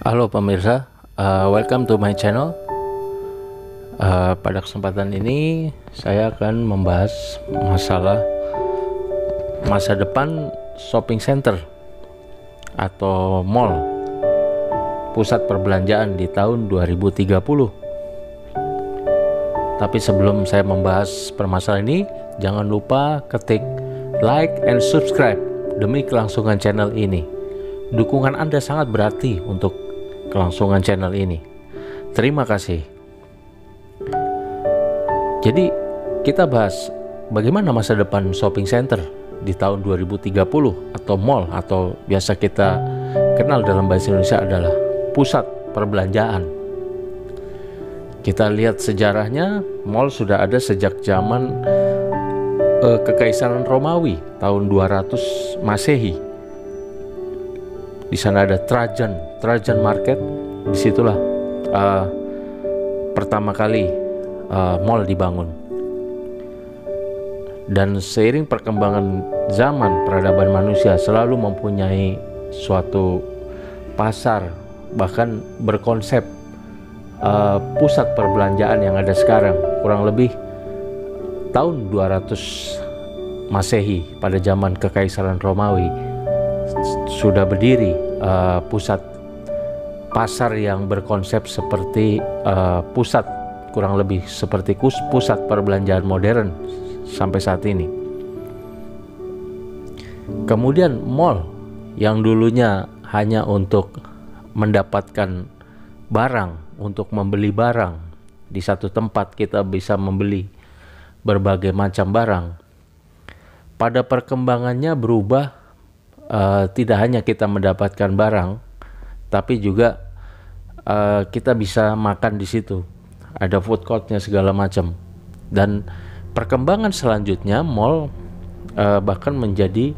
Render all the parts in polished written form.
Halo pemirsa, welcome to my channel. Pada kesempatan ini saya akan membahas masalah masa depan shopping center atau mall, pusat perbelanjaan di tahun 2030. Tapi sebelum saya membahas permasalahan ini, jangan lupa ketik like and subscribe demi kelangsungan channel ini. Dukungan Anda sangat berarti untuk kelangsungan channel ini. Terima kasih. Jadi kita bahas bagaimana masa depan shopping center di tahun 2030 atau mall, atau biasa kita kenal dalam bahasa Indonesia adalah pusat perbelanjaan. Kita lihat sejarahnya, mall sudah ada sejak zaman Kekaisaran Romawi tahun 200 Masehi. Di sana ada Trajan Market. Disitulah pertama kali mall dibangun. Dan seiring perkembangan zaman, peradaban manusia selalu mempunyai suatu pasar, bahkan berkonsep pusat perbelanjaan yang ada sekarang. Kurang lebih tahun 200 Masehi, pada zaman Kekaisaran Romawi, sudah berdiri pusat pasar yang berkonsep seperti pusat, kurang lebih seperti pusat perbelanjaan modern sampai saat ini. Kemudian mall yang dulunya hanya untuk mendapatkan barang, untuk membeli barang di satu tempat kita bisa membeli berbagai macam barang, pada perkembangannya berubah. Tidak hanya kita mendapatkan barang, tapi juga kita bisa makan di situ. Ada food courtnya segala macam. Dan perkembangan selanjutnya mall bahkan menjadi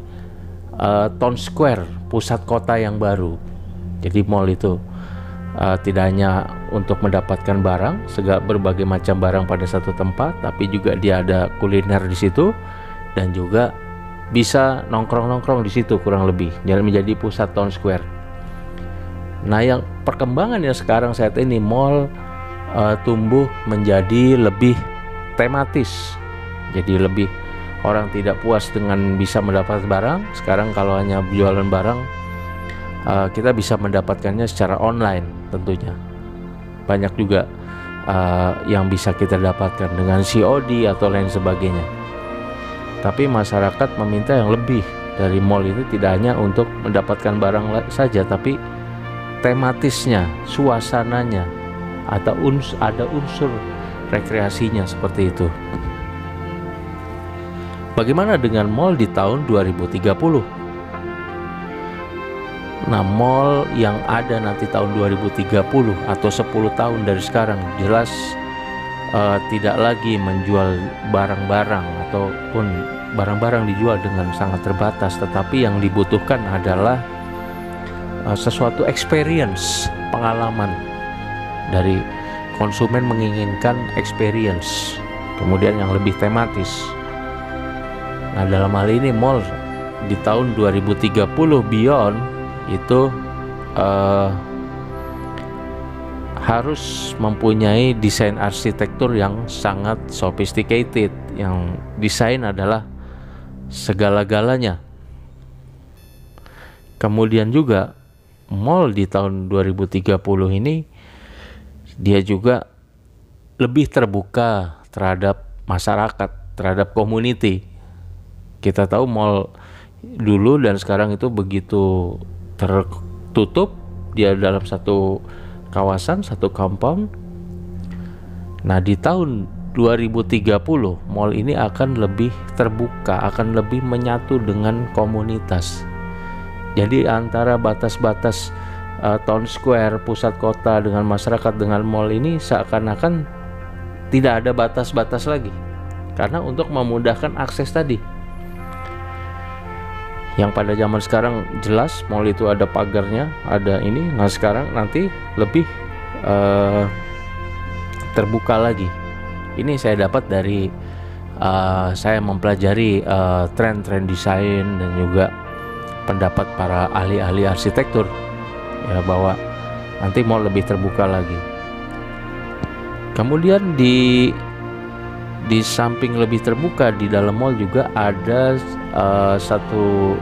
town square, pusat kota yang baru. Jadi mall itu tidak hanya untuk mendapatkan barang, segala berbagai macam barang pada satu tempat, tapi juga dia ada kuliner di situ dan juga bisa nongkrong-nongkrong di situ, kurang lebih dan menjadi pusat town square. Nah, yang perkembangannya sekarang saat ini mall tumbuh menjadi lebih tematis. Jadi lebih orang tidak puas dengan bisa mendapat barang. Sekarang kalau hanya jualan barang, kita bisa mendapatkannya secara online tentunya. Banyak juga yang bisa kita dapatkan dengan COD atau lain sebagainya. Tapi masyarakat meminta yang lebih dari mall itu, tidak hanya untuk mendapatkan barang saja, tapi tematisnya, suasananya, atau ada unsur rekreasinya seperti itu. Bagaimana dengan mall di tahun 2030? Nah, mall yang ada nanti tahun 2030 atau 10 tahun dari sekarang jelas tidak lagi menjual barang-barang ataupun barang-barang dijual dengan sangat terbatas, tetapi yang dibutuhkan adalah sesuatu experience, pengalaman. Dari konsumen menginginkan experience, kemudian yang lebih tematis. Nah, dalam hal ini mall di tahun 2030 beyond itu harus mempunyai desain arsitektur yang sangat sophisticated, yang desain adalah segala-galanya. Kemudian juga mall di tahun 2030 ini dia juga lebih terbuka terhadap masyarakat, terhadap community. Kita tahu mall dulu dan sekarang itu begitu tertutup, dia dalam satu kawasan, satu compound. Nah, di tahun 2030 mall ini akan lebih terbuka, akan lebih menyatu dengan komunitas. Jadi antara batas-batas town square, pusat kota dengan masyarakat dengan mall ini seakan-akan tidak ada batas-batas lagi, karena untuk memudahkan akses tadi. Yang pada zaman sekarang jelas mall itu ada pagarnya, ada ini. Nah, sekarang nanti lebih terbuka lagi. Ini saya dapat dari saya mempelajari tren-tren desain dan juga pendapat para ahli-ahli arsitektur, ya, bahwa nanti mall lebih terbuka lagi. Kemudian di samping lebih terbuka di dalam mall juga ada satu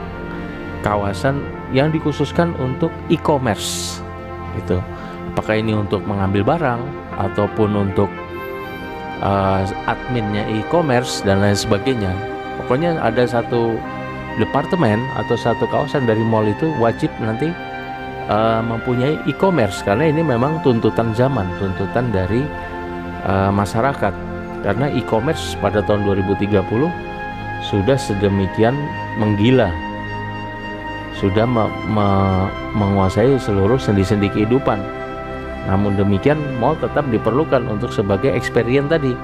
kawasan yang dikhususkan untuk e-commerce gitu. Apakah ini untuk mengambil barang ataupun untuk adminnya e-commerce dan lain sebagainya. Pokoknya ada satu departemen atau satu kawasan dari mall itu wajib nanti mempunyai e-commerce, karena ini memang tuntutan zaman, tuntutan dari masyarakat. Karena e-commerce pada tahun 2030 sudah sedemikian menggila, sudah menguasai seluruh sendi-sendi kehidupan. Namun demikian mall tetap diperlukan untuk sebagai experience tadi,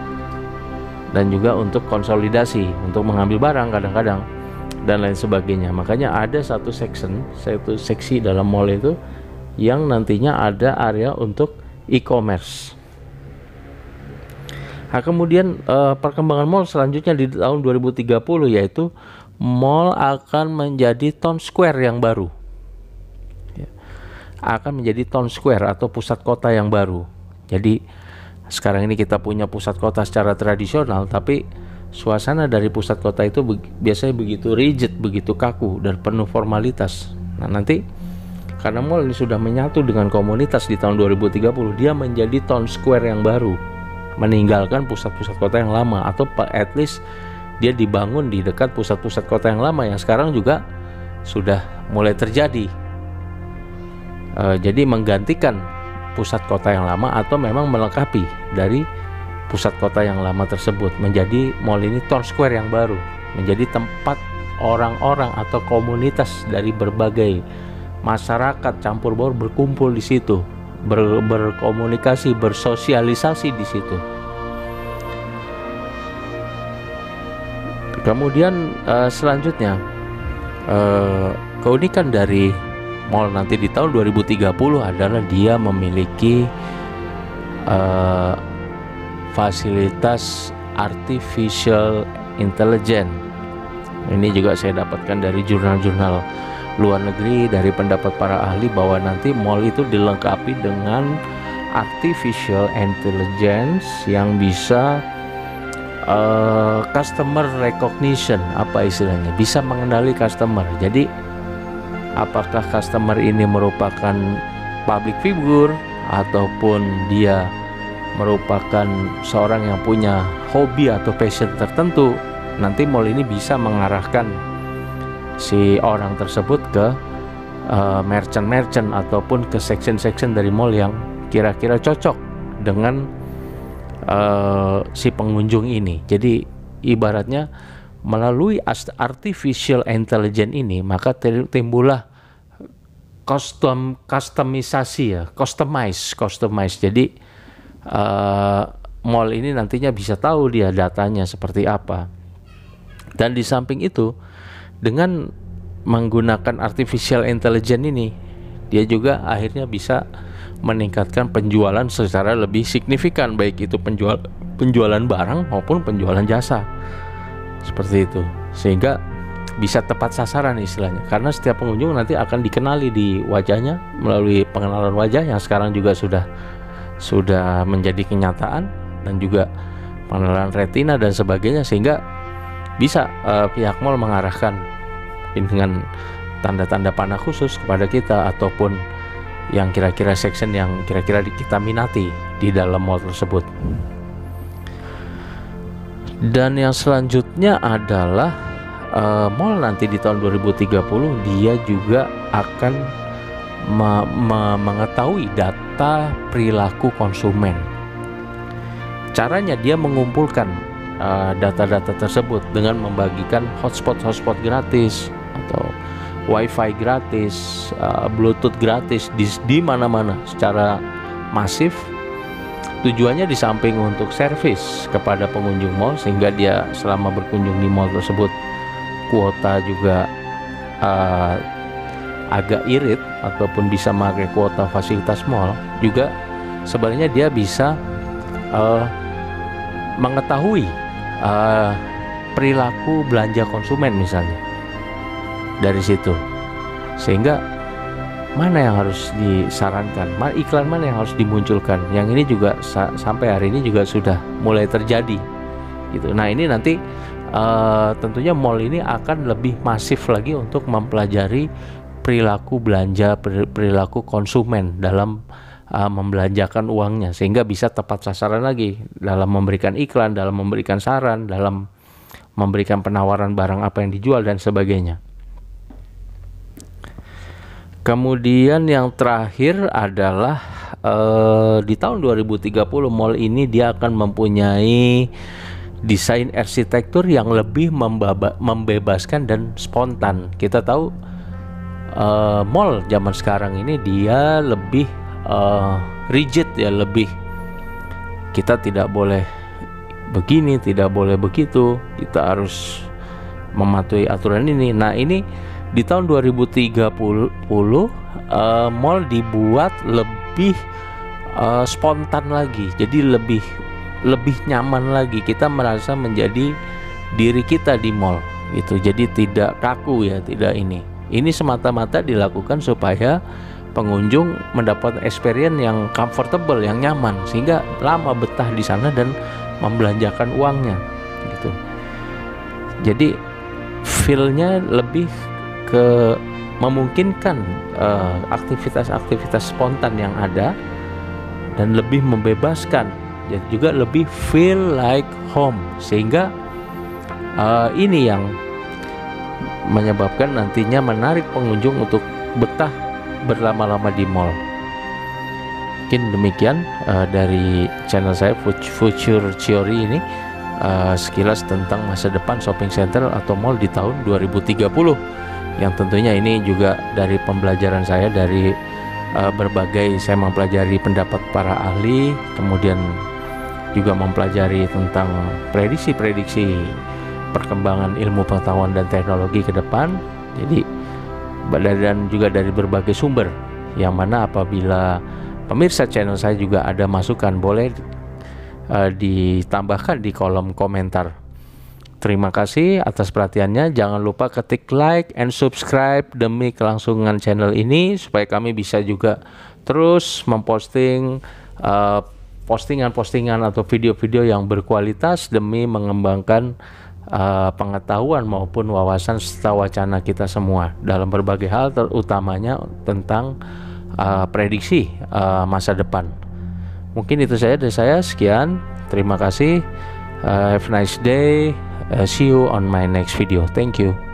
dan juga untuk konsolidasi, untuk mengambil barang kadang-kadang dan lain sebagainya. Makanya ada satu seksi dalam mall itu yang nantinya ada area untuk e-commerce. Nah, kemudian perkembangan mall selanjutnya di tahun 2030 yaitu mall akan menjadi town square yang baru. Akan menjadi town square atau pusat kota yang baru. Jadi sekarang ini kita punya pusat kota secara tradisional, tapi suasana dari pusat kota itu biasanya begitu rigid, begitu kaku dan penuh formalitas. Nah, nanti karena mall ini sudah menyatu dengan komunitas di tahun 2030, dia menjadi town square yang baru, meninggalkan pusat-pusat kota yang lama, atau at least dia dibangun di dekat pusat-pusat kota yang lama yang sekarang juga sudah mulai terjadi. Jadi menggantikan pusat kota yang lama atau memang melengkapi dari pusat kota yang lama tersebut, menjadi mall ini town square yang baru, menjadi tempat orang-orang atau komunitas dari berbagai masyarakat campur baur berkumpul di situ, berkomunikasi, bersosialisasi di situ. Kemudian selanjutnya keunikan dari mall nanti di tahun 2030 adalah dia memiliki fasilitas artificial intelligence. Ini juga saya dapatkan dari jurnal-jurnal luar negeri, dari pendapat para ahli, bahwa nanti mall itu dilengkapi dengan artificial intelligence yang bisa customer recognition, apa istilahnya, bisa mengenali customer. Jadi apakah customer ini merupakan public figure ataupun dia merupakan seorang yang punya hobi atau passion tertentu, nanti mall ini bisa mengarahkan si orang tersebut ke merchant-merchant ataupun ke section-section dari mall yang kira-kira cocok dengan si pengunjung ini. Jadi ibaratnya melalui artificial intelligence ini maka timbullah customisasi ya, customize. Jadi mall ini nantinya bisa tahu dia datanya seperti apa. Dan di samping itu, dengan menggunakan artificial intelligence ini, dia juga akhirnya bisa meningkatkan penjualan secara lebih signifikan, baik itu penjualan barang maupun penjualan jasa, seperti itu, sehingga bisa tepat sasaran istilahnya. Karena setiap pengunjung nanti akan dikenali di wajahnya melalui pengenalan wajah yang sekarang juga sudah menjadi kenyataan, dan juga pengenalan retina dan sebagainya, sehingga bisa pihak mall mengarahkan dengan tanda-tanda panah khusus kepada kita, ataupun yang kira-kira section yang kira-kira kita minati di dalam mall tersebut. Dan yang selanjutnya adalah mall nanti di tahun 2030 dia juga akan mengetahui data perilaku konsumen. Caranya dia mengumpulkan data-data tersebut dengan membagikan hotspot gratis atau wifi gratis, bluetooth gratis di mana-mana secara masif. Tujuannya di samping untuk servis kepada pengunjung mall, sehingga dia selama berkunjung di mall tersebut kuota juga agak irit ataupun bisa memakai kuota fasilitas mall, juga sebenarnya dia bisa mengetahui perilaku belanja konsumen misalnya dari situ, sehingga mana yang harus disarankan, iklan mana yang harus dimunculkan. Yang ini juga sampai hari ini juga sudah mulai terjadi gitu. Nah ini nanti tentunya mall ini akan lebih masif lagi untuk mempelajari perilaku belanja, perilaku konsumen dalam membelanjakan uangnya, sehingga bisa tepat sasaran lagi dalam memberikan iklan, dalam memberikan saran, dalam memberikan penawaran barang apa yang dijual dan sebagainya. Kemudian yang terakhir adalah di tahun 2030 mall ini dia akan mempunyai desain arsitektur yang lebih membebaskan dan spontan. Kita tahu mall zaman sekarang ini dia lebih rigid ya, lebih kita tidak boleh begini, tidak boleh begitu, kita harus mematuhi aturan ini. Nah ini di tahun 2030 mall dibuat lebih spontan lagi, jadi lebih nyaman lagi, kita merasa menjadi diri kita di mall gitu, jadi tidak kaku ya, tidak ini semata-mata dilakukan supaya pengunjung mendapat experience yang comfortable, yang nyaman, sehingga lama betah di sana dan membelanjakan uangnya gitu. Jadi feel-nya lebih ke memungkinkan aktivitas-aktivitas spontan yang ada dan lebih membebaskan, jadi juga lebih feel like home, sehingga ini yang menyebabkan nantinya menarik pengunjung untuk betah berlama-lama di mall. Mungkin demikian dari channel saya Future Theory ini, sekilas tentang masa depan shopping center atau mall di tahun 2030, yang tentunya ini juga dari pembelajaran saya dari berbagai, saya mempelajari pendapat para ahli, kemudian juga mempelajari tentang prediksi-prediksi perkembangan ilmu pengetahuan dan teknologi ke depan. Jadi dan juga dari berbagai sumber, yang mana apabila pemirsa channel saya juga ada masukan, boleh ditambahkan di kolom komentar. Terima kasih atas perhatiannya. Jangan lupa ketik like and subscribe demi kelangsungan channel ini, supaya kami bisa juga terus memposting postingan-postingan atau video-video yang berkualitas demi mengembangkan pengetahuan maupun wawasan serta wacana kita semua dalam berbagai hal, terutamanya tentang prediksi masa depan. Mungkin itu saja dari saya. Sekian, terima kasih. Have a nice day. See you on my next video. Thank you.